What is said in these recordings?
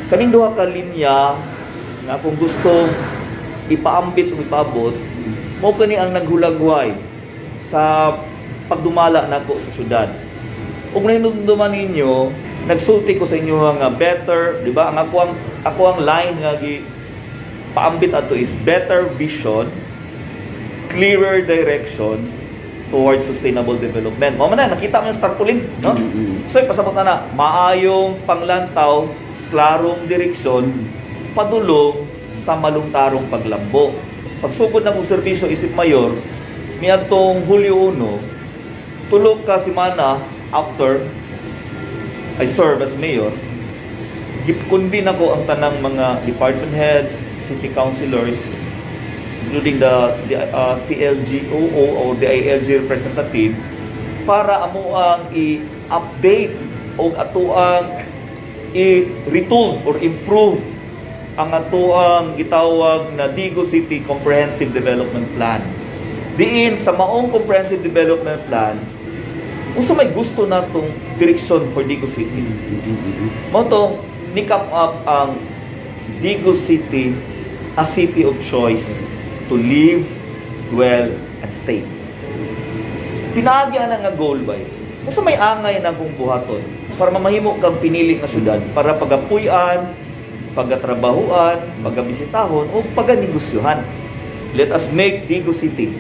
Kaning duha ka linya nga kung gusto ipaambit o ipaabot, mo kani ang naghulagway sa pagdumala nako sa syudad. Kung nahinumduman ninyo, nagsulti ko sa inyo nga better, di ba? Ang ako ang line nga paambit ato is better vision, clearer direction towards sustainable development. Mo man na nakita mo yung tarpaulin, no? So ipasabot na maayong panglantaw, klarong direksyon, padulong sa malungtarong paglambo. Pagsugod na kong serbisyo isip mayor, miadtong Hulyo 1, tulog ka semana after I serve as mayor, gipkundin ako ang tanang mga department heads, city councilors, including the CLGOO or the ILG representative, para amo ang i-update o ato ang i-retool or improve ang ato ang gitawag na Digo City Comprehensive Development Plan. Diin sa maong Comprehensive Development Plan, unsa may gusto natong direksyon for Digo City. Mo to nikap up ang Digo City a city of choice to live, dwell, and stay. Pinaagyan na nga goal ba unsa may angay na kung buhaton para mamahimo kang pinili nga syudad para pagapuy-an, pagatrabahuan, pagabisitahon, o paganegosyohan. Let us make Digo City.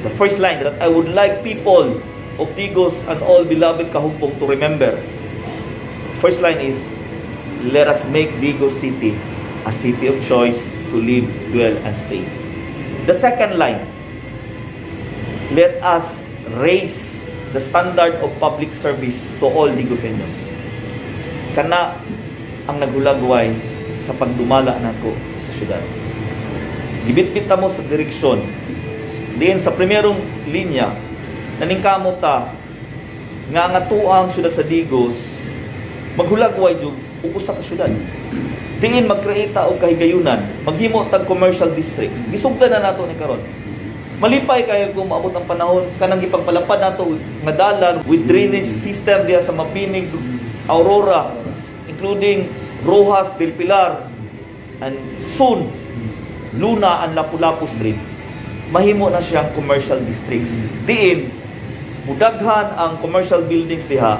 The first line that I would like people of Digos and all beloved Kahumpong to remember. First line is, let us make Digo City a city of choice to live, dwell, and stay. The second line, let us raise the standard of public service to all Digoseños. Kana ang naghulagway sa pagdumala nako sa syudad. Gibit-bit mo sa direksyon. Diin sa primerong linya, naningkamot ta nga ang atuang syudad sa Digos maghulagway jud og usa ka syudad. Diin magkreita og kahigayunan, maghimo tag commercial districts. Gisugdan na nato ni karon. Malipay kayo kung maabot ang panahon kanang gipagpalapad nato nga dalan with drainage system diha sa Mapinig, Aurora, including Rojas del Pilar, and soon, Luna and Lapu-Lapu Street, mahimo na siyang commercial districts. Diin, mudaghan ang commercial buildings diha,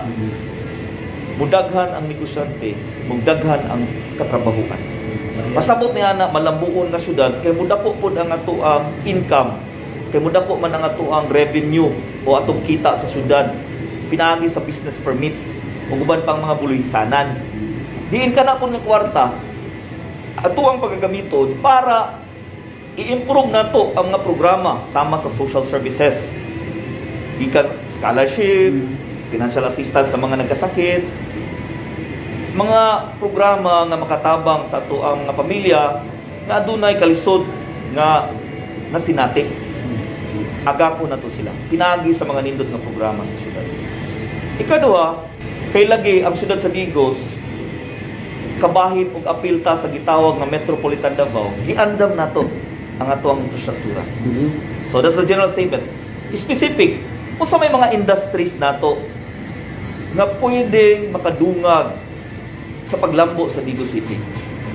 mudaghan ang negosyante, mudaghan ang katrabahuan. Pasabot niya na malambuon nga syudad, kay mudako pod ang ato ang income, kay mudako man ang ato ang revenue o atong kita sa syudad, pinaagi sa business permits, o guban pang mga bulisanan. Diin ka na po ng kwarta ato ang paggagamiton para i-improve na to ang mga programa sama sa social services, ikan scholarship, financial assistance sa mga nagkasakit, mga programa nga makatabang sa ato ang mga pamilya nga adunay kalisod nga sinatik. Agapo na to sila pinagi sa mga nindot nga programa sa syudad. Ikaduha, kay lagi ang syudad sa Digos kabahit og apilta sa gitawag nga Metropolitan Davao, giandam nato ang ato ang infrastruktura. So that's the general statement. Specific, kung sa may mga industries nato nga pwedeng makadungag sa paglambo sa Digo City,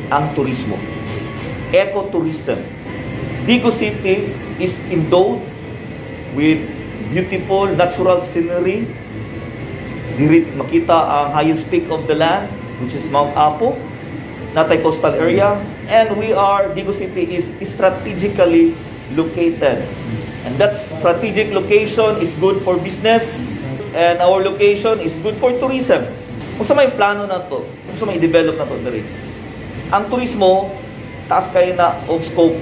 ang turismo, ecotourism. Digo City is endowed with beautiful natural scenery. Diri makita ang highest peak of the land, which is Mount Apo, natay coastal area, and Digo City is strategically located. And that strategic location is good for business, and our location is good for tourism. Kung sa may plano na to, kung sa may develop na to diri. Ang turismo, taas kayo na og scope.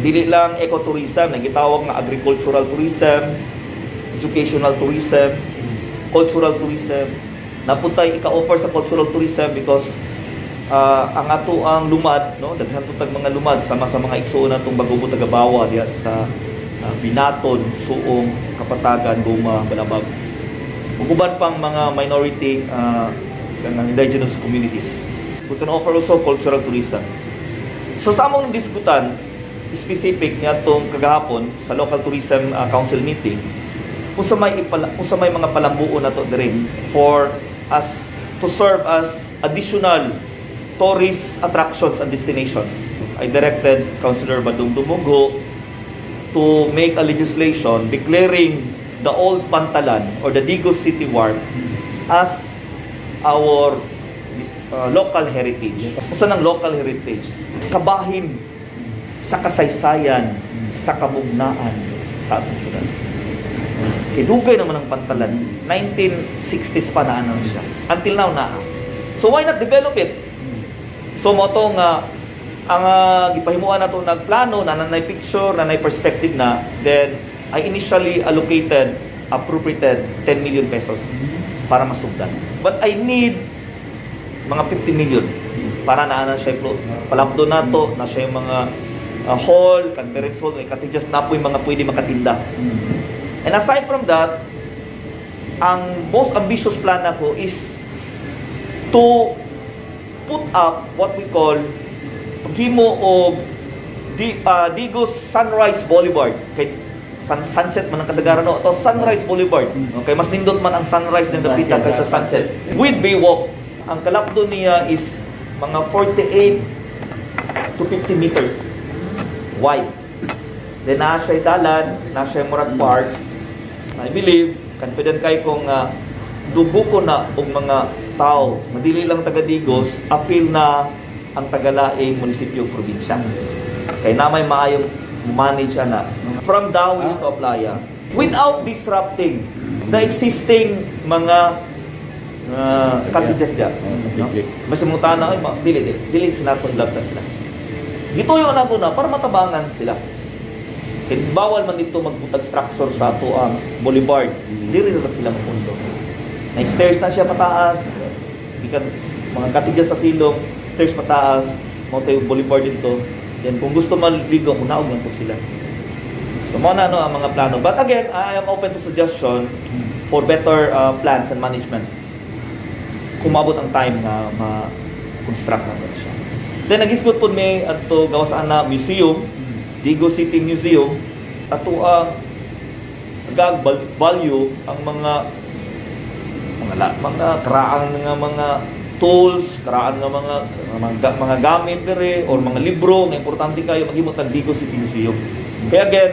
Dili lang ecotourism, nang gitawag nga agricultural tourism, educational tourism, cultural tourism. Napuntay ika-offer sa cultural tourism because ang ato ang lumad, no, daghan to tag mga lumad sama sa mga igsoon natong Bagubo Tagabawa diha sa Binaton, Suong, Kapatagan, Guma, Balabag. Uban pang mga minority indigenous communities. We can offer also cultural tourism. So sa among diskutan specific niya tong kagahapon sa local tourism council meeting, kung sa may mga palambuon na to dire for us to serve as additional tourist attractions and destinations. I directed Councilor Badong Dumunggo to make a legislation declaring the Old Pantalan or the Digos City Wharf as our local heritage. Usa ng local heritage, kabahin sa kasaysayan, sa kamugnaan sa atong syudad. Kidugay naman ang Pantalan, 1960s pa na ano siya. Until now na. So why not develop it? So mo to nga ang gipahimuan nato nagplano na nanay picture, nanay perspective na, then I initially appropriated 10 million pesos para masugdan. But I need mga 50 million para na siya palabdo nato na siya yung mga hall, conference hall, cottages na po yung mga pwede makatinda. And aside from that, ang most ambitious plan ako is to put up what we call paghimo og Digos Sunrise Boulevard. Kay sunset man ang kasagaran no, to Sunrise Boulevard. Okay, mas nindot man ang sunrise ng dapita kaysa sunset. With Baywalk, ang kalapdo niya is mga 48 to 50 meters wide. Then na siya dalan, na siya Murag Park. I believe, confident kay kung dugo ko na og mga tao, madili lang taga Digos, appeal na ang Tagalaing munisipyo probinsya. Kay namay maayong manage na from Dawis to Aplaya without disrupting the existing mga cottages diya. Mas muta na ay dili sila kon labtan sila. Gituyo na ko na para matabangan sila. Kaya bawal man dito magbutag structure sa ato ang boulevard. Dili na sila mapundo. May stairs na siya pataas. Bikan mga cottages sa silong, stairs pataas, mo tayo boulevard dito. Yan kung gusto maligo, unaog lang po sila. So mo na ang mga plano. But again, I am open to suggestion for better plans and management. Kumabot ang time na ma-construct na siya. Then nag-isgot po may ato gawas na museum, Digos City Museum, ato ang value ang mga karaan nga mga tools, karaan nga mga gamit dire or mga libro nga importante kayo maghimot ang Digos City Museum. Kaya again,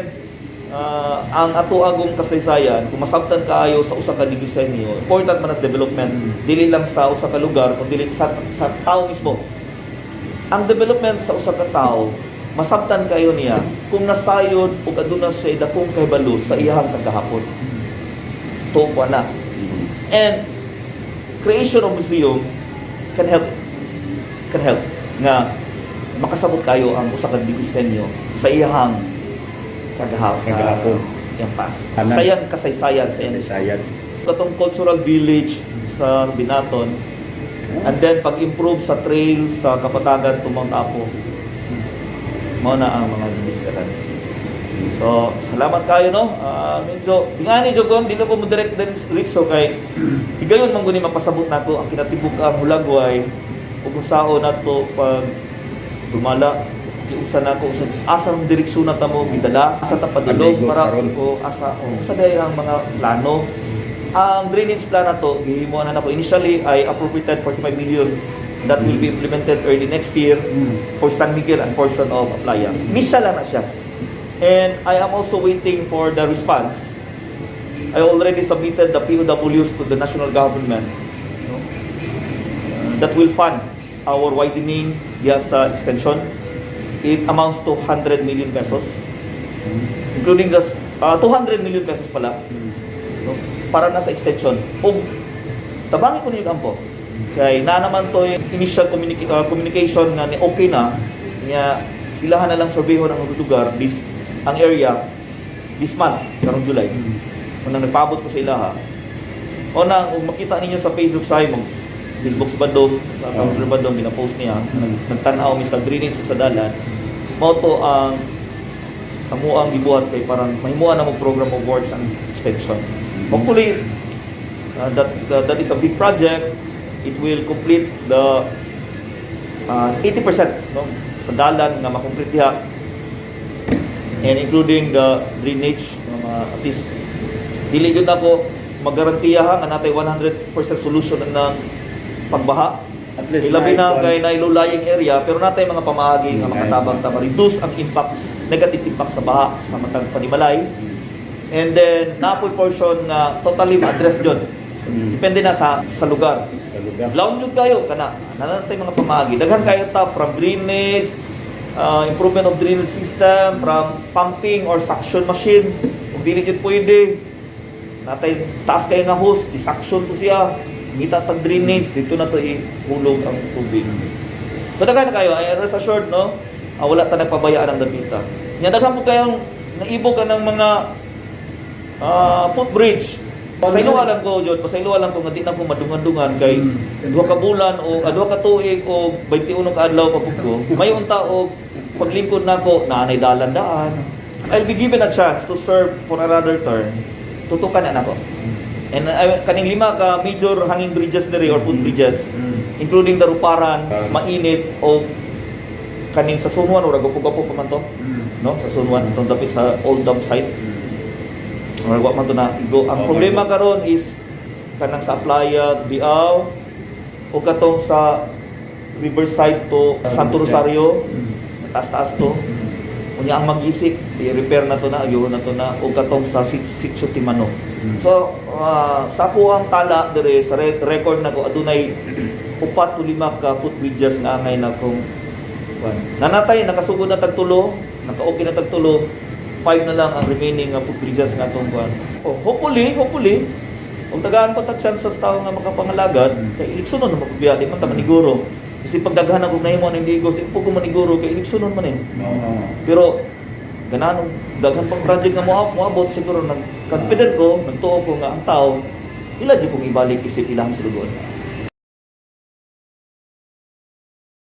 ang ato agong kasaysayan, kung masabtan kaayo sa usa ka design niyo, important man as development, dili lang sa usa ka lugar, kundi sa tao mismo. Ang development sa usa ka tao, masabtan kayo niya kung nasayod o aduna siya dakong kahibalo sa iyang kagahapon. Tuwa na. And creation of museum can help nga makasabot kayo ang usa ka disenyo sa iyang kagahapon. Yan pa. Sayang kasaysayan sa kasaysayan. Katong cultural village sa Binaton, and then pag-improve sa trail sa Kapatagan to Mount Apo. Mao na ang mga diskaran. So, salamat kayo no. Medyo ingani jud kon dili ko mo direct din so kay higayon man guni mapasabot nato ang kinatibuk ang Hulagway ug usaon nato pag dumala usa na ko asa ang direksyon na ta mo gidala asa ta padulog para ko asa sa day ang mga plano. Ang drainage plan nato gihimuan na nako initially ay appropriated 45 million that will be implemented early next year for San Miguel and portion of Aplaya. Misa lang na siya. And I am also waiting for the response. I already submitted the POWs to the national government that will fund our widening via sa extension. It amounts to 100 million pesos, including the 200 million pesos pala para na sa extension. O tabangin ko niyo ampo. Kaya na naman to yung initial communication na okay na niya ilahan na lang surveyor ng lugar ang area this month, karong July. Unang nagpaabot ko sa ilaha. O na, kung makita ninyo sa Facebook side mo, Facebook sa Bandong, sa Councilor Bandong, binapost niya, nagtanaw mi sa drainage sa dalan. Mao to ang amuang gibuhat kay parang mahimuan na mo program of works and extension. Hopefully, that is a big project. It will complete the 80% no, sa dalan nga makomplete diha. And including the drainage, at least dili yun ako magarantiya nga natay 100% solution ng pagbaha At least Ilabi na na-icon. kay na ilulaying area, pero natay mga pamagi nga makatabang ta reduce ang impact, negative impact sa baha sa matag panimalay. And then napoy portion na totally address jud. Depende na sa lugar. Sa lugar. Laon jud kayo kana nanatay mga pamagi. Daghan kayo ta from drainage, improvement of drainage system, from pumping or suction machine. Kung dili jud pwede, natay taas kayo nga hose, i-suction to siya. Ngita tag drainage, dito na to ihulog ang tubig. So daghan na kayo, ay rest assured, no? Wala ta nagpabayaan ang dapita. Nya daghan po kayong naibog ka ng mga footbridge. Pasaylo alam ko, Jod, pasaylo alam ko nga di na ko madungan-dungan kay duha ka bulan o duha ka tuig o 21 ka adlaw pa pud ko. May unta og paglingkod nako naanay dalan-daan. I'll be given a chance to serve for another term. Tutukan na nako. And kaning 5 ka major hanging bridges diri or footbridges, including Daruparan, Mainit o kaning sa Sunwan o gapo-gapo pa man to, no? Sa Sunwan itong dapit sa Old Dam site. Or wa man to na go. Ang problema karon is kanang sa Playa, Biao o katong sa Riverside to Santo Rosario, taas-taas to. Unya ang mag-isik, i-repair na to na, ayuhon na to na o katong sa Sitio Timano. So, sa ako ang tala dire sa record na ko adunay 4 to 5 ka footbridges nga angay na kung nanatay nakasugod na tagtulo, naka-okay na tagtulo, 5 na lang ang remaining nga footbridges nga tong kuan. Oh, hopefully ug tagaan pa tag chance sa tao nga makapangalagad kay iliksunon na magbiya di man ta maniguro. Kasi pagdaghan ang nahimo ning digos, ipo ko maniguro kay iliksunon man eh. Pero gananong daghan pang project nga moabot siguro nag confident ko, nagtuo ko nga ang tao ila di kong ibalik isip ilang sulugon.